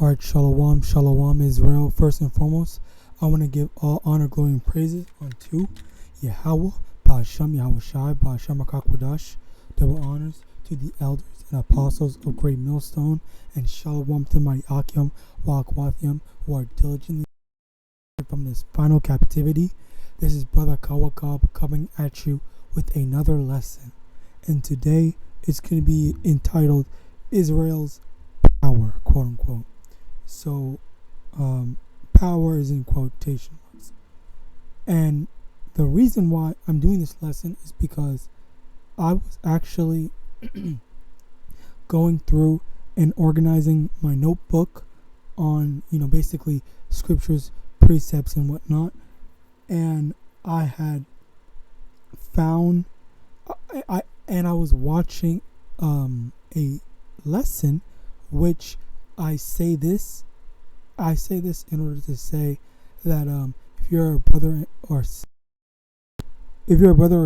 Alright, Shalom, Shalom, Israel. First and foremost, I want to give all honor, glory, and praises unto YAHAWAH, BA'Hashem, YAHAWASHI, BA'Hashem HaKakwadash. Double honors to the elders and apostles of Great Millstone, and Shalom to my Akim, Wa'akwathiam, who are diligently from this final captivity. This is Brother Kawakab coming at you with another lesson. And today, it's going to be entitled Israel's Power, quote unquote. So, power is in quotation marks. And the reason why I'm doing this lesson is because I was actually going through and organizing my notebook on, basically scriptures, precepts, and whatnot. And I had found, I was watching a lesson, which I say this in order to say that if you're a brother or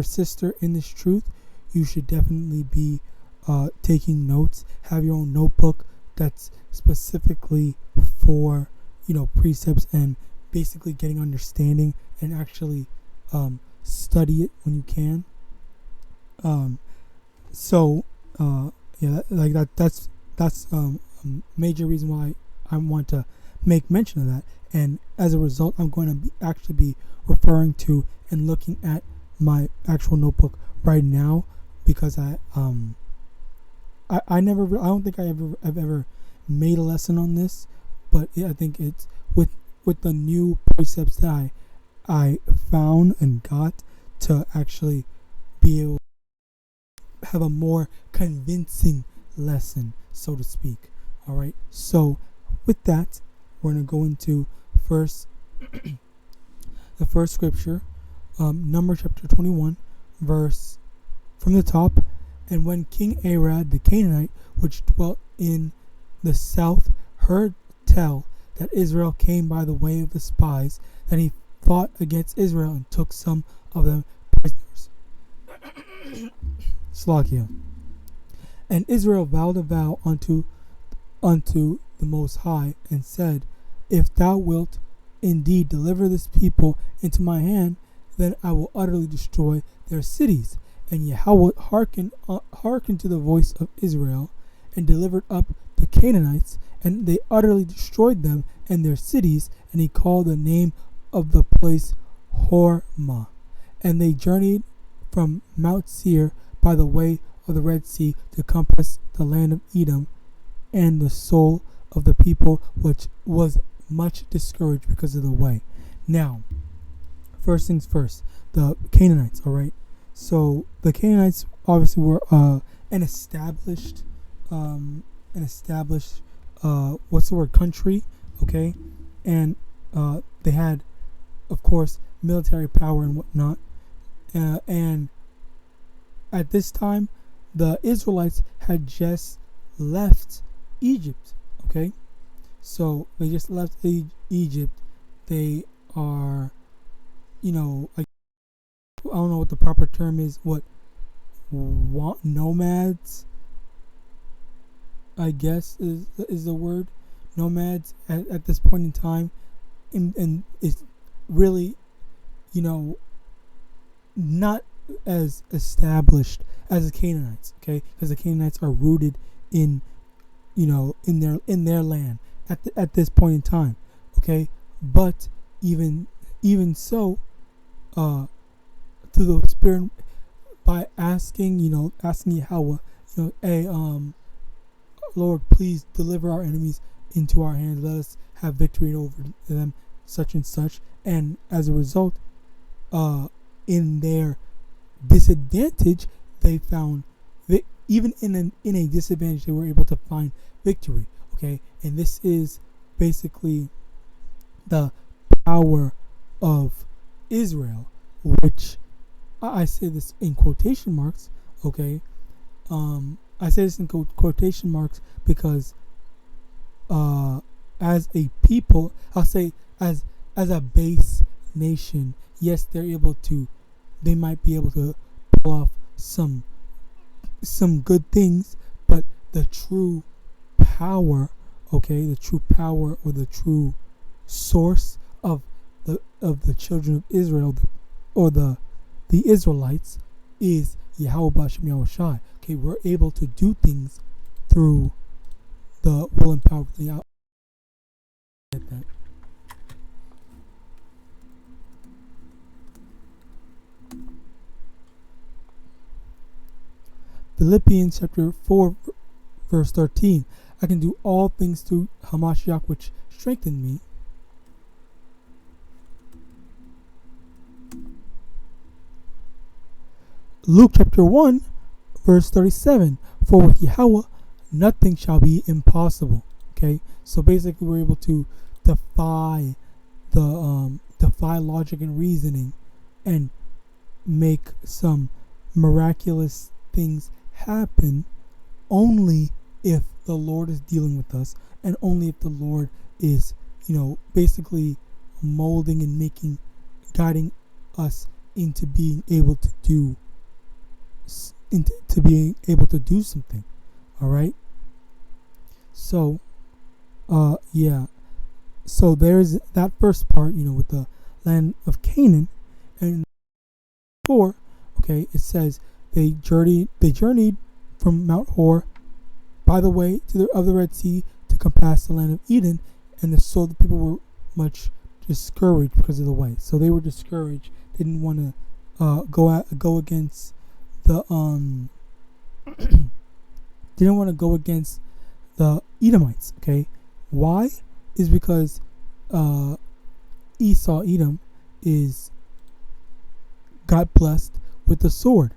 sister in this truth, you should definitely be taking notes. Have your own notebook that's specifically for precepts and basically getting understanding, and actually study it when you can. That's a major reason why I want to make mention of that. And as a result, I'm going to actually be referring to and looking at my actual notebook right now, because I don't think I've ever made a lesson on this, but I think it's with the new precepts that I found and got to actually be able to have a more convincing lesson, so to speak. All right. So with that, we're going to go into the first scripture, Numbers chapter 21, verse from the top. And when King Arad the Canaanite, which dwelt in the south, heard tell that Israel came by the way of the spies, then he fought against Israel and took some of them prisoners. Slakia. And Israel vowed a vow unto the Most High, and said, if thou wilt indeed deliver this people into my hand, then I will utterly destroy their cities. And Yahweh hearkened to the voice of Israel, and delivered up the Canaanites, and they utterly destroyed them and their cities, and he called the name of the place Hormah. And they journeyed from Mount Seir by the way of the Red Sea to compass the land of Edom, and the soul of the people which was much discouraged because of the way. Now, first things first, the Canaanites, all right? So the Canaanites obviously were an established country, okay? And they had, of course, military power and whatnot. And at this time, the Israelites had just left Egypt, okay? So they just left Egypt. They are, I don't know what the proper term is. Nomads, I guess is the word. Nomads at this point in time, and it's really, not as established as the Canaanites, okay? Because the Canaanites are rooted in, in their land at this point in time, okay? But even so, through the Spirit, by asking Yahweh, hey, Lord, please deliver our enemies into our hands. Let us have victory over them, such and such. And as a result, in their disadvantage, they found even in a disadvantage, they were able to find victory. Okay, and this is basically the power of Israel, which I say this in quotation marks. Okay, I say this in quotation marks because as a people, I'll say as a base nation, yes, they might be able to pull off some good things, but the true power okay, the true power or the true source of the children of Israel, or the Israelites, is Yahawah Shem Yahawashi. Okay, we're able to do things through the will and power of the Yahweh. Get that. Philippians chapter 4 verse 13. I can do all things through Hamashiach which strengthened me. Luke chapter 1 verse 37. For with Yahweh nothing shall be impossible. Okay, so basically we're able to defy logic and reasoning and make some miraculous things happen only if the Lord is dealing with us, and only if the Lord is, basically molding and guiding us into being able to do something. All right. So, so there's that first part, with the land of Canaan, and 4. Okay, it says they journeyed from Mount Hor by the way of the Red Sea to compass the land of Eden, and the people were much discouraged because of the way. So they were discouraged. They didn't want to go against the didn't want to go against the Edomites. Okay, why? Is because Edom got blessed with the sword.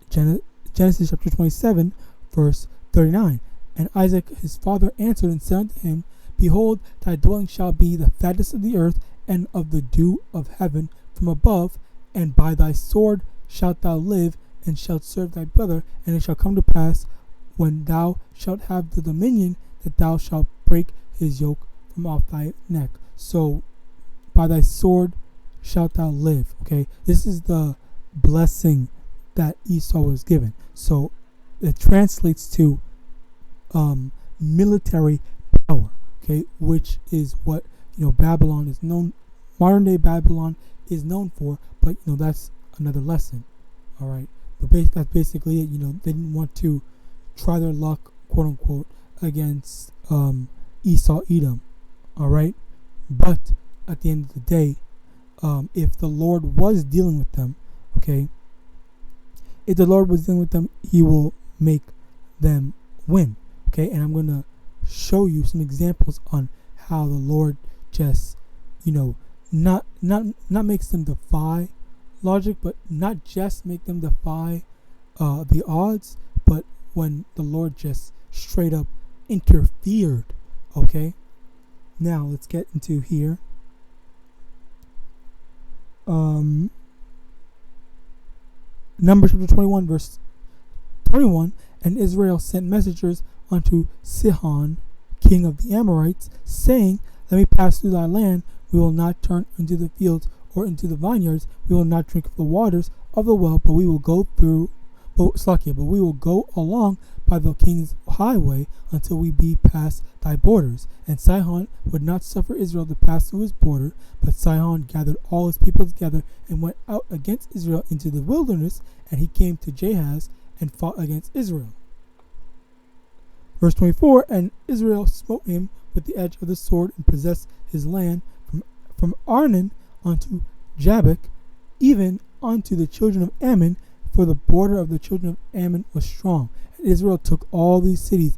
Genesis chapter 27 verse 39. And Isaac his father answered and said unto him, Behold, thy dwelling shall be the fatness of the earth and of the dew of heaven from above, and by thy sword shalt thou live, and shalt serve thy brother. And it shall come to pass, when thou shalt have the dominion, that thou shalt break his yoke from off thy neck. So, by thy sword shalt thou live. Okay, this is the blessing that Esau was given. So, it translates to military power. Okay, which is what Babylon is known. Modern day Babylon is known for, but that's another lesson. All right, but that's basically it. They didn't want to try their luck, quote unquote, against Esau, Edom. All right, but at the end of the day, if the Lord was dealing with them, okay, if the Lord was dealing with them, He will make them win. Okay, and I'm gonna show you some examples on how the Lord just, not makes them defy logic, but not just make them defy the odds, but when the Lord just straight up interfered. Okay, now let's get into here. Numbers chapter 21 verse 21. And Israel sent messengers unto Sihon, king of the Amorites, saying, Let me pass through thy land. We will not turn into the fields or into the vineyards. We will not drink of the waters of the well, but we will go along by the king's highway until we be past thy borders. And Sihon would not suffer Israel to pass through his border, but Sihon gathered all his people together and went out against Israel into the wilderness, and he came to Jahaz and fought against Israel. Verse 24, and Israel smote him with the edge of the sword and possessed his land from Arnon unto Jabbok, even unto the children of Ammon, for the border of the children of Ammon was strong. And Israel took all these cities,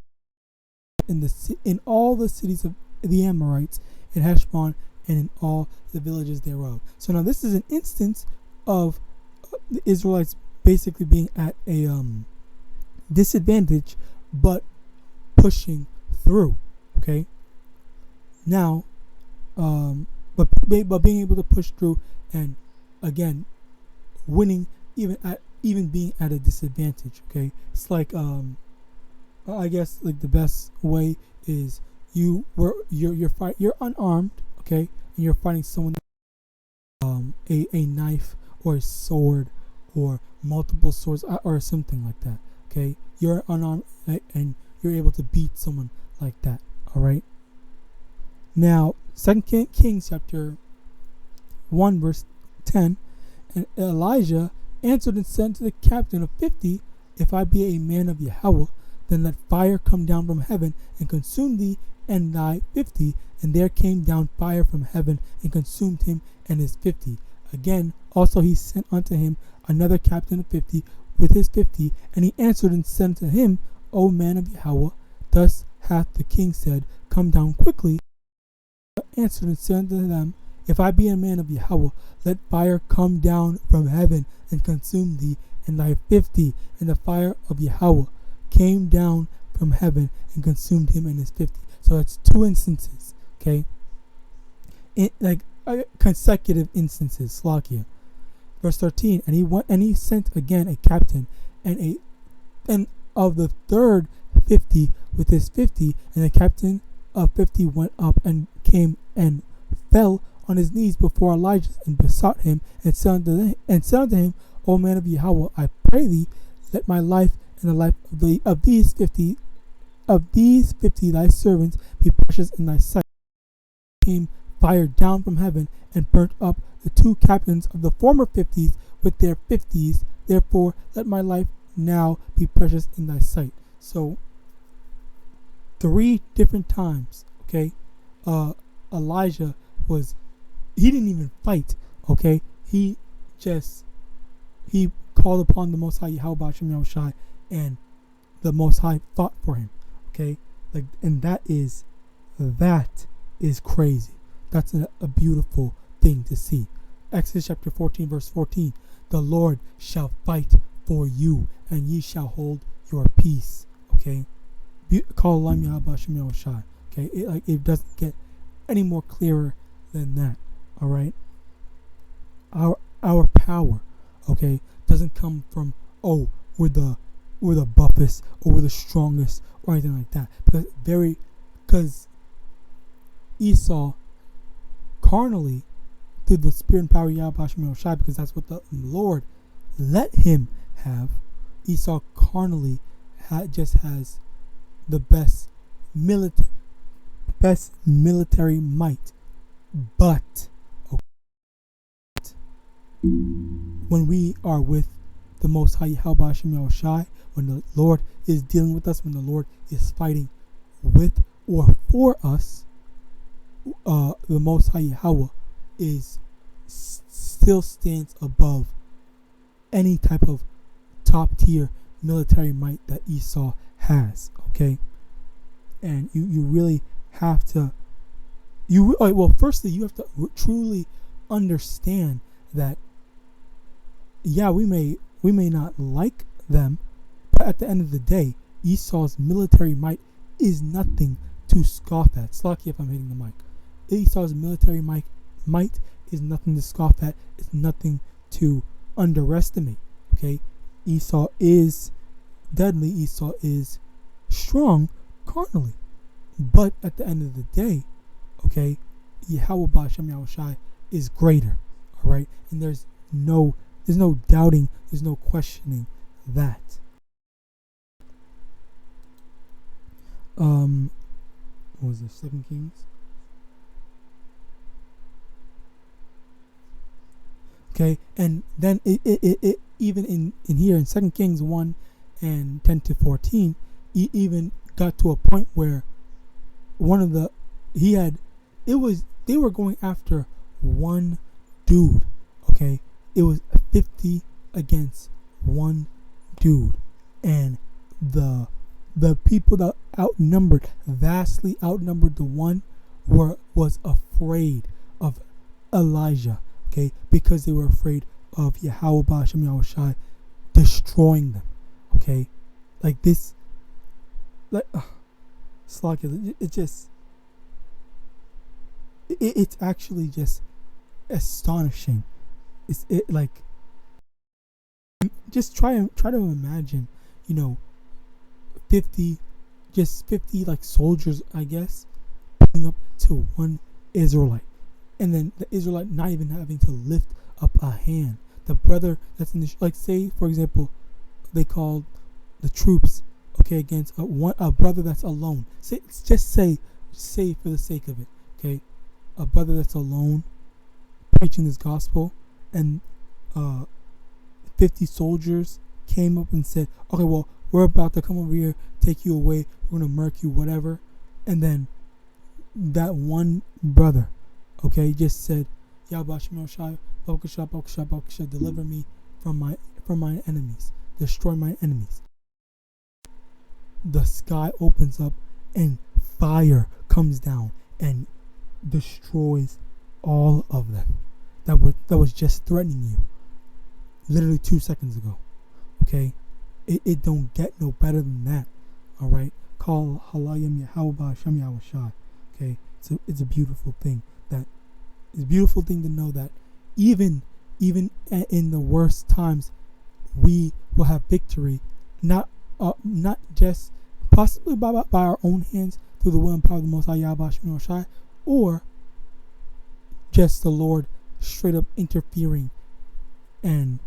in all the cities of the Amorites, in Heshbon, and in all the villages thereof. So now this is an instance of the Israelites basically being at a disadvantage, but pushing through. Okay. Now, but being able to push through, and again, winning even being at a disadvantage. Okay, it's like I guess like the best way is you're unarmed. Okay, and you're fighting someone a knife or a sword or multiple swords or something like that. Okay, you're unarmed and you're able to beat someone like that. All right. Now, 2 Kings chapter 1 verse 10, and Elijah answered and said to the captain of 50, if I be a man of Yahweh, then let fire come down from heaven and consume thee and thy 50. And there came down fire from heaven and consumed him and his 50. Again, also he sent unto him another captain of 50 with his 50. And he answered and said unto him, O man of Yahweh, thus hath the king said, come down quickly. Answered and said unto them, if I be a man of Yahweh, let fire come down from heaven and consume thee and thy 50. And the fire of Yahweh came down from heaven and consumed him and his 50. So that's two instances, okay? Consecutive instances, Slakia. Verse 13, and he went and he sent again a captain and of the third 50 with his 50, and the captain of 50 went up and came and fell on his knees before Elijah and besought him and said unto him, O man of Yahweh, I pray thee, let my life and the life of these 50 thy servants be precious in thy sight. Came fire down from heaven and burnt up the two captains of the former 50s with their 50s. Therefore, let my life now be precious in thy sight. So, 3 different times, okay, Elijah he didn't even fight, okay, he called upon the Most High Yahawashi, and the Most High fought for him, okay, and that is crazy. That's a beautiful thing to see. Exodus chapter 14 verse 14, the Lord shall fight for you and ye shall hold your peace, okay. Call on Yahawashi, okay. It doesn't get any more clearer than that. All right, our power, okay, doesn't come from we're the buffest or we're the strongest or anything like that, because Esau carnally through the spirit and power of Yahawashi, because that's what the Lord let him have. Esau carnally just has the best military might, but when we are with the Most High Yahawashi, when the Lord is dealing with us, when the Lord is fighting with or for us, the Most High Yahweh still stands above any type of top tier military might that Esau has, okay? And you really have to, firstly you have to truly understand that, yeah, we may not like them, but at the end of the day, Esau's military might is nothing to scoff at. Slacky if I'm hitting the mic. Esau's military might is nothing to scoff at. It's nothing to underestimate. Okay, Esau is deadly. Esau is strong carnally, but at the end of the day, okay, Yahawadah is greater. All right, and there's no doubting, there's no questioning that. What was this? 2 Kings. Okay, and then it even in here in 2 Kings 1 and 10 to 14, he even got to a point where they were going after one dude. Okay, it was 50 against one dude, and the people that vastly outnumbered the one was afraid of Elijah, okay, because they were afraid of Yahawadah destroying them, okay, like this, it's actually just astonishing. Just try to imagine, 50 like soldiers, I guess, pulling up to one Israelite, and then the Israelite not even having to lift up a hand. The brother that's in the say for example, they called the troops, okay, against a brother that's alone. Say for the sake of it, Okay, a brother that's alone preaching this gospel, and 50 soldiers came up and said, okay, well, we're about to come over here, take you away, we're going to murk you, whatever. And then that one brother, okay, just said, YAHAWASHI, deliver me from my enemies, destroy my enemies. The sky opens up and fire comes down and destroys all of them that was just threatening you literally 2 seconds ago. Okay, it don't get no better than that. All right, call halayim Yahawah Yahawashi. Okay, it's a beautiful thing. It's a beautiful thing to know that even in the worst times, we will have victory. Not just possibly by our own hands through the will and power of the Most High Yahawashi, or just the Lord straight up interfering and,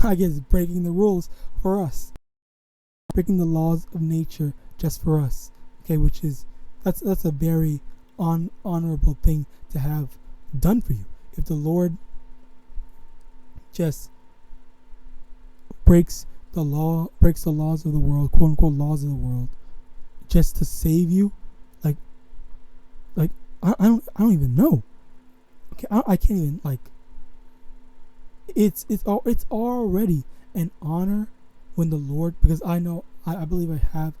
I guess, breaking the rules for us, breaking the laws of nature just for us. Okay, which is that's a very honorable thing to have done for you. If the Lord just breaks the laws of the world, quote unquote laws of the world, just to save you, like I don't even know. Okay, I can't even, it's already an honor when the Lord, because I know I believe I have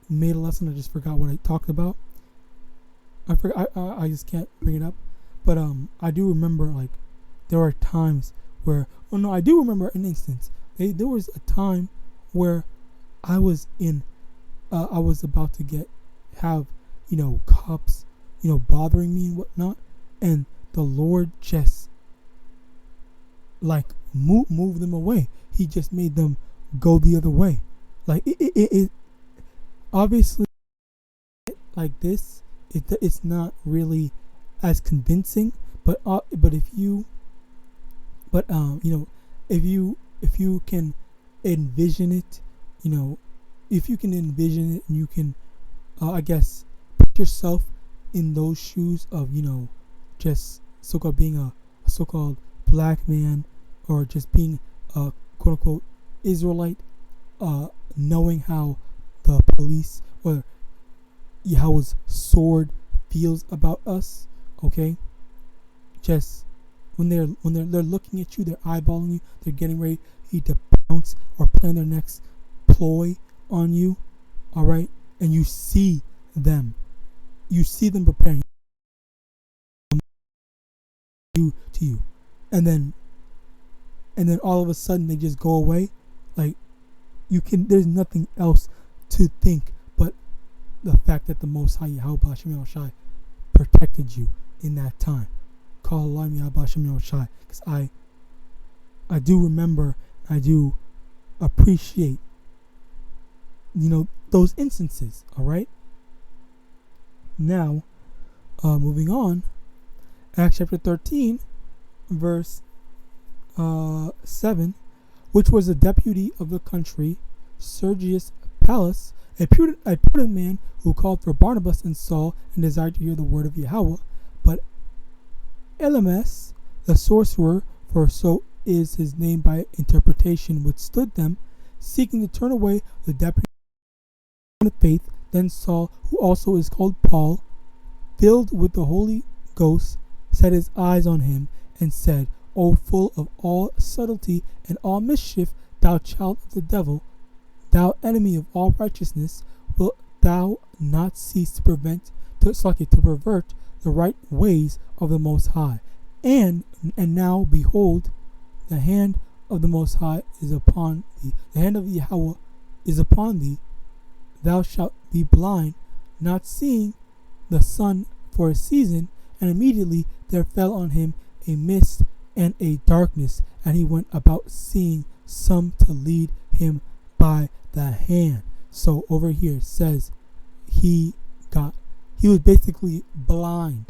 made a lesson. I just forgot what I talked about. I just can't bring it up. But I do remember, there are times where, I do remember an instance. There was a time where I was about to have cops bothering me and whatnot, and the Lord just move them away. He just made them go the other way. It obviously, like this, it's not really as convincing. But if you can envision it, if you can envision it, and you can, I guess, put yourself in those shoes of, just so-called being a so-called black man, or just being a quote-unquote Israelite, knowing how the police or Yahweh's sword feels about us, okay? Just when they're looking at you, they're eyeballing you, they're getting ready to pounce or plan their next ploy on you, all right? And you see them preparing to you, and then all of a sudden they just go away. There's nothing else to think but the fact that the Most High Yahawashi protected you in that time. Call Allah Yahawashi, because I do remember, I do appreciate those instances. All right, now moving on, Acts chapter 13 verse 7, which was a deputy of the country, Sergius Paulus, a prudent man who called for Barnabas and Saul and desired to hear the word of Yahweh. But Elymas, the sorcerer, for so is his name by interpretation, withstood them, seeking to turn away the deputy from the faith. Then Saul, who also is called Paul, filled with the Holy Ghost, set his eyes on him and said, O full of all subtlety and all mischief, thou child of the devil, thou enemy of all righteousness, wilt thou not cease to pervert the right ways of the Most High? And now behold, the hand of the Most High is upon thee, the hand of Yahweh is upon thee. Thou shalt be blind, not seeing the sun for a season. And immediately there fell on him a mist and a darkness, and he went about seeing some to lead him by the hand. So over here it says he was basically blinded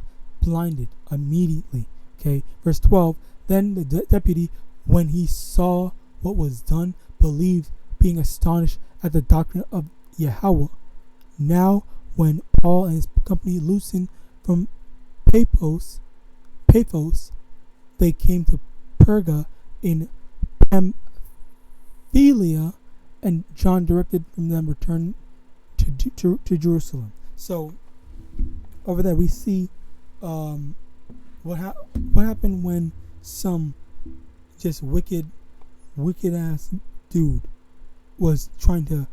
immediately. Okay, verse 12. Then the deputy, when he saw what was done, believed, being astonished at the doctrine of Yahweh. Now when Paul and his company loosened from Paphos, they came to Perga in Pamphylia, and John directed them return to Jerusalem. So over there we see what happened when some just wicked ass dude was trying to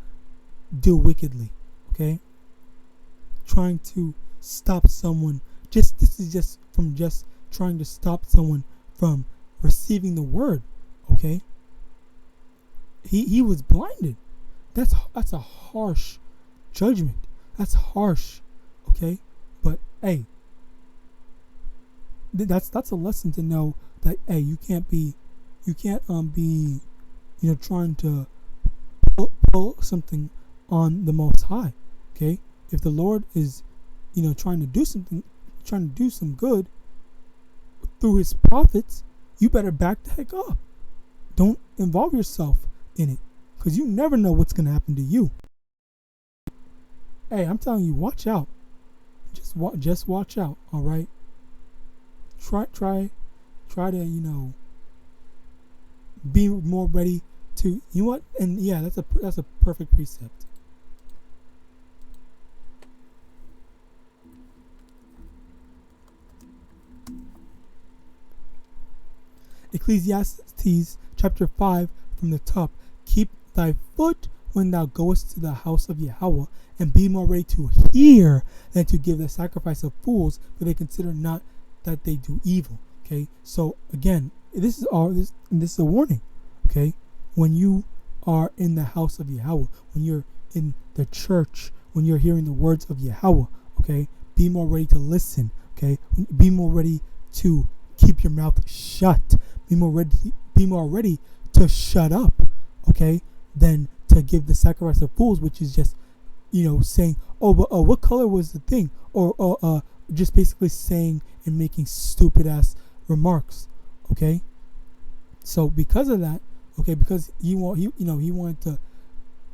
do wickedly, okay? Trying to stop someone. This is just trying to stop someone from receiving the word, okay? He was blinded. That's a harsh judgment. That's harsh, okay? But hey, that's a lesson to know that hey, you can't be trying to pull something on the Most High, okay? If the Lord is trying to do something, trying to do some good through His prophets, you better back the heck up. Don't involve yourself in it, because you never know what's going to happen to you. Hey, I'm telling you, watch out. Just watch out, all right? Try to be more ready to, you know what? And yeah, that's a perfect precept. Ecclesiastes chapter 5 from the top. Keep thy foot when thou goest to the house of Yahweh, and be more ready to hear than to give the sacrifice of fools, for they consider not that they do evil. Okay, so again, this is a warning. Okay, when you are in the house of Yahweh, when you're in the church, when you're hearing the words of Yahweh, okay, be more ready to listen. Okay, be more ready to keep your mouth shut. Be more ready to shut up. Okay, than to give the sacrifice of fools, which is just saying, what color was the thing, or just basically saying and making stupid ass remarks. Okay, so because of that, okay, because he wanted to,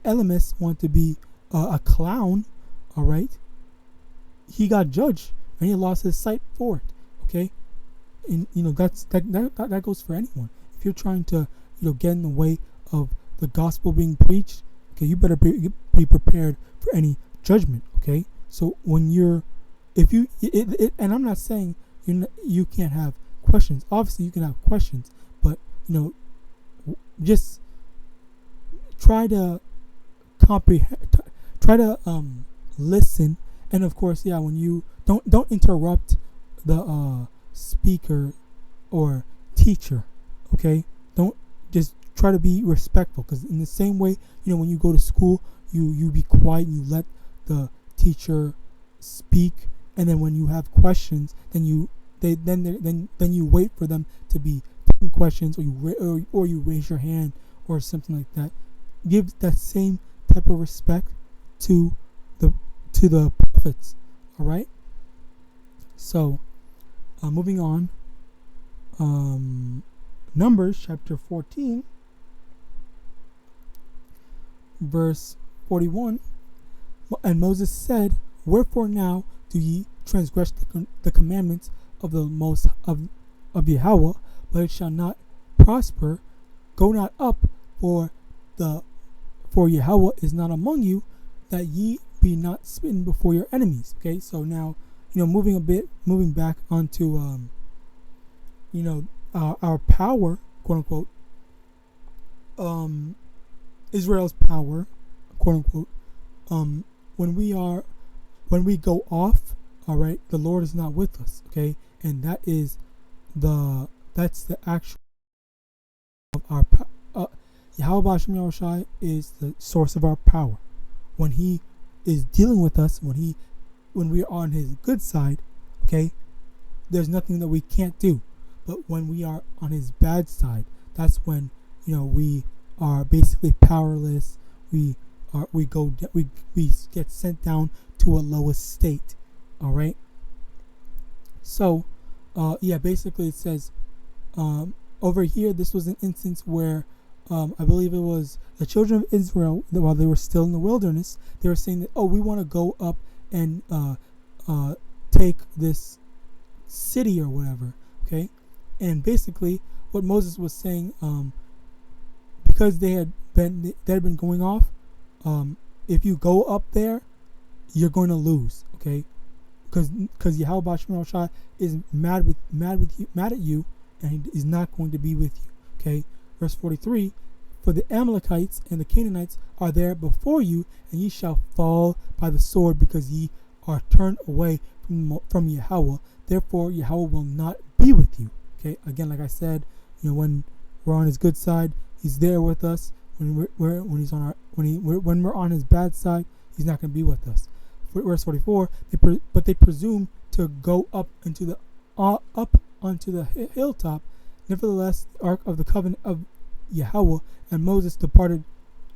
Elymas wanted to be a clown, all right, he got judged and he lost his sight for it. Okay, and that goes for anyone. If you're trying to get in the way of the gospel being preached, okay, you better be prepared for any judgment. Okay, so when you're, and I'm not saying you can't have questions. Obviously, you can have questions, but just try to comprehend, try to listen, and of course, yeah, when you don't interrupt the speaker or teacher. Okay, don't, just try to be respectful, because in the same way, when you go to school, you be quiet and you let the teacher speak, and then when you have questions, then you wait for them to be taking questions, or you raise your hand or something like that. Give that same type of respect to the prophets. All right. So, moving on. Numbers chapter 14, verse 41. And Moses said, wherefore now do ye transgress the commandments of the most of Yahweh, but it shall not prosper. Go not up, for Yahweh is not among you, that ye be not smitten before your enemies. Okay, so now moving back onto our power, quote unquote, Israel's power, quote unquote. When we go off, all right, the Lord is not with us. Okay, and that's the actual of our YAHAWASHI and YAHAWASHI is the source of our power. When He is dealing with us, when we are on His good side, okay, there's nothing that we can't do. But when we are on His bad side, that's when we are basically powerless. We get sent down to a lowest state. All right. So, basically it says over here, this was an instance where I believe it was the children of Israel, while they were still in the wilderness, they were saying that, we want to go up and take this city or whatever. Okay, and basically what Moses was saying, because they had been going off, if you go up there, you're going to lose. Okay, because Yahawadah is mad at you, and he is not going to be with you. Okay, verse 43. For the Amalekites and the Canaanites are there before you, and ye shall fall by the sword, because ye are turned away from Yahweh. Therefore Yahweh will not be with you. Okay, again, like I said, when we're on his good side, he's there with us. When we're on his bad side, he's not going to be with us. Verse 44. But they presume to go up onto the hilltop. Nevertheless, the ark of the covenant of Yahweh and Moses departed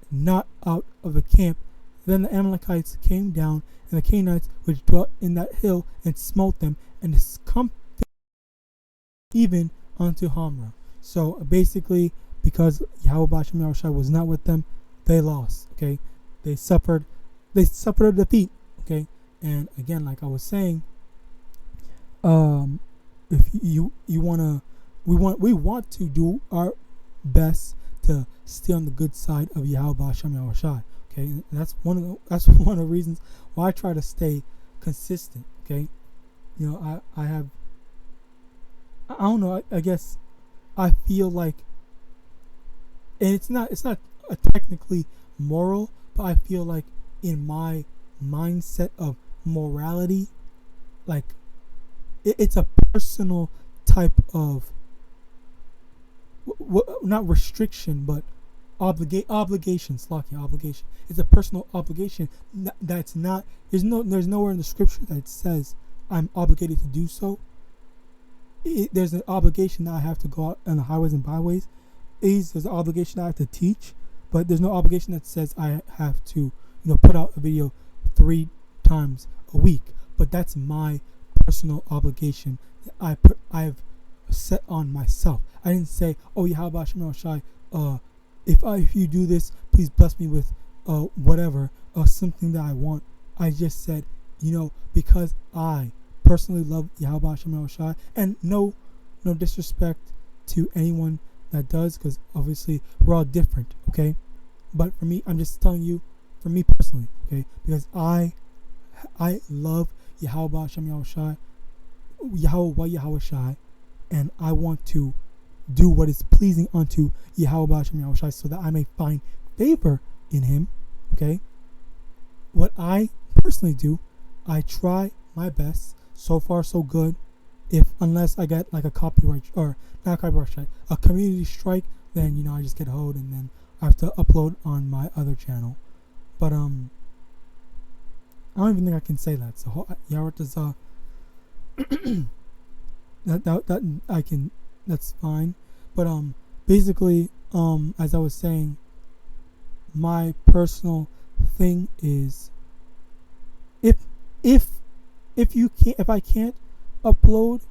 not out of the camp. Then the Amalekites came down, and the Canaanites which dwelt in that hill, and smote them, and discomfited even unto Hamra. So basically, because Yahawadah was not with them, they lost. Okay, they suffered a defeat. Okay, and again, like I was saying, if we want to do our best to stay on the good side of Yahawadah. Okay, and that's one of the reasons why I try to stay consistent. Okay, I don't know. I guess I feel like, and it's not a technically moral, but I feel like in my mindset of morality, like it's a personal type of not restriction, but obligation. Obligation. It's a personal obligation. That's not. There's nowhere in the scripture that says I'm obligated to do so. There's an obligation that I have to go out on the highways and byways. There's an obligation I have to teach, but there's no obligation that says I have to, put out a video 3 times a week. But that's my personal obligation that I've set on myself. I didn't say, oh, Yahawadah, if you do this, please bless me with whatever, something that I want. I just said, because I personally love Yahawadah, and no disrespect to anyone that does, because obviously we're all different, okay? But for me, I'm just telling you, for me personally, okay? Because I love Yahawadah, Yahawah, and I want to do what is pleasing unto Yahawadah, so that I may find favor in him. Okay, what I personally do, I try my best. So far so good. Unless I get like a copyright, or not copyright strike, a community strike, then I just get hold, and then I have to upload on my other channel. But I don't even think I can say that. So Yahawadah, that I can. That's fine. But basically, as I was saying, my personal thing is, if I can't upload,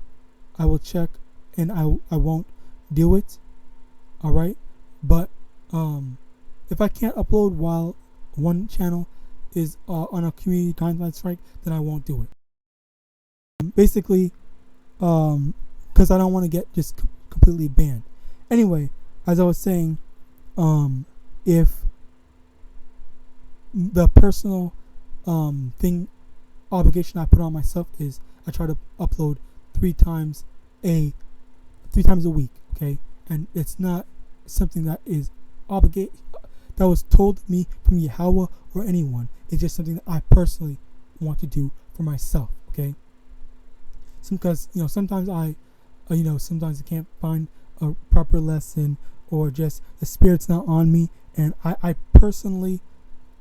I will check, and I won't do it. All right. But if I can't upload while one channel is on a community timeline strike, then I won't do it. Basically, because I don't want to get just completely banned. Anyway, as I was saying, if the personal obligation I put on myself is I try to upload 3 times a week, okay, and it's not something that is that was told me from Yahweh or anyone. It's just something that I personally want to do for myself, okay. Because sometimes sometimes I can't find a proper lesson, or just the Spirit's not on me, and I personally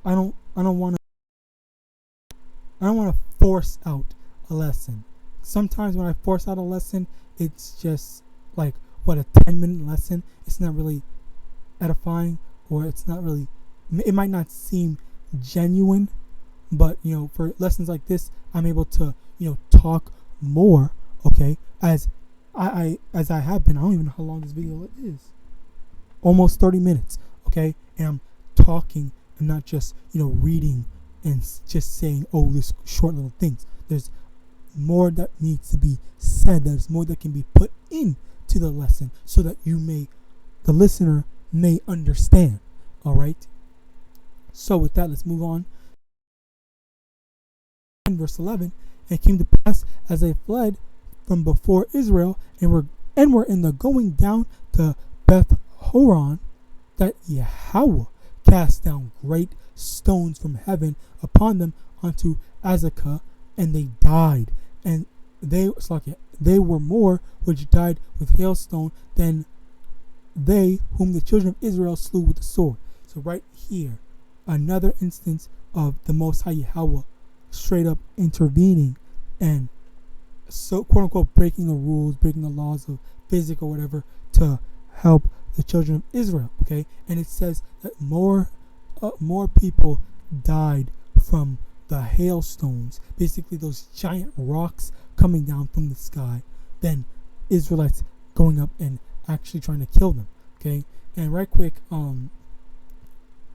I don't want to force out a lesson. Sometimes when I force out a lesson, it's just like a 10-minute lesson. It's not really edifying, or it's not really. It might not seem genuine, but for lessons like this, I'm able to talk more. Okay, as I have been. I don't even know how long this video is. Almost 30 minutes. Okay, and I'm talking and not just reading and just saying, oh, this short little things. There's more that needs to be said. There's more that can be put into the lesson so that the listener may understand. All right. So with that, let's move on. In verse 11, and it came to pass as they fled from before Israel and were in the going down to Beth Horon, that Yahweh cast down great stones from heaven upon them unto Azekah, and they died. And they were more which died with hailstone than they whom the children of Israel slew with the sword. So right here, another instance of the Most High Yahweh straight up intervening and so quote unquote breaking the rules, breaking the laws of physics or whatever to help the children of Israel. Okay, and it says that more people died from the hailstones, basically those giant rocks coming down from the sky, than Israelites going up and actually trying to kill them. Okay, and right quick,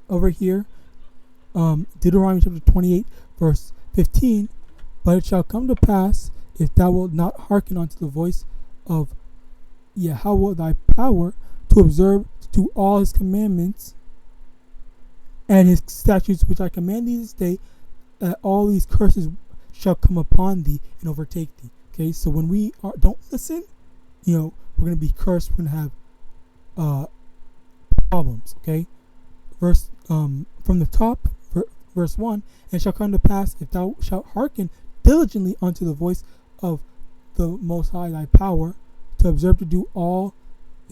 over here, Deuteronomy chapter 28 verse 15, but it shall come to pass, if thou wilt not hearken unto the voice of Yahweh thy power, to observe to do all his commandments and his statutes which I command thee this day, that all these curses shall come upon thee and overtake thee. Okay, so when we don't listen, we're going to be cursed. We're going to have problems. Okay, verse from the top, verse 1, and it shall come to pass, if thou shalt hearken diligently unto the voice of the Most High thy power, to observe to do all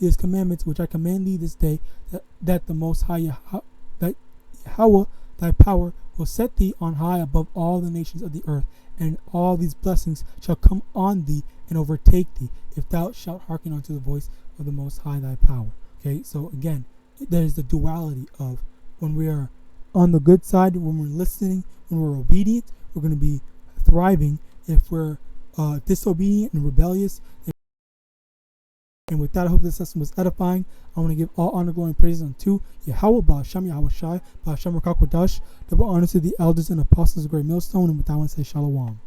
his commandments which I command thee this day, that the Most High that Yahweh thy power will set thee on high above all the nations of the earth, and all these blessings shall come on thee and overtake thee, if thou shalt hearken unto the voice of the Most High thy power. Okay, so again, there's the duality of when we are on the good side, when we're listening, when we're obedient, we're going to be thriving. If we're disobedient and rebellious. And with that, I hope this lesson was edifying. I want to give all honor, glory, and praises unto Yahweh, Ba'asham, YAHAWASHI, Ba'asham, double honor to the elders and apostles of Great Millstone. And with that, I want to say Shalom.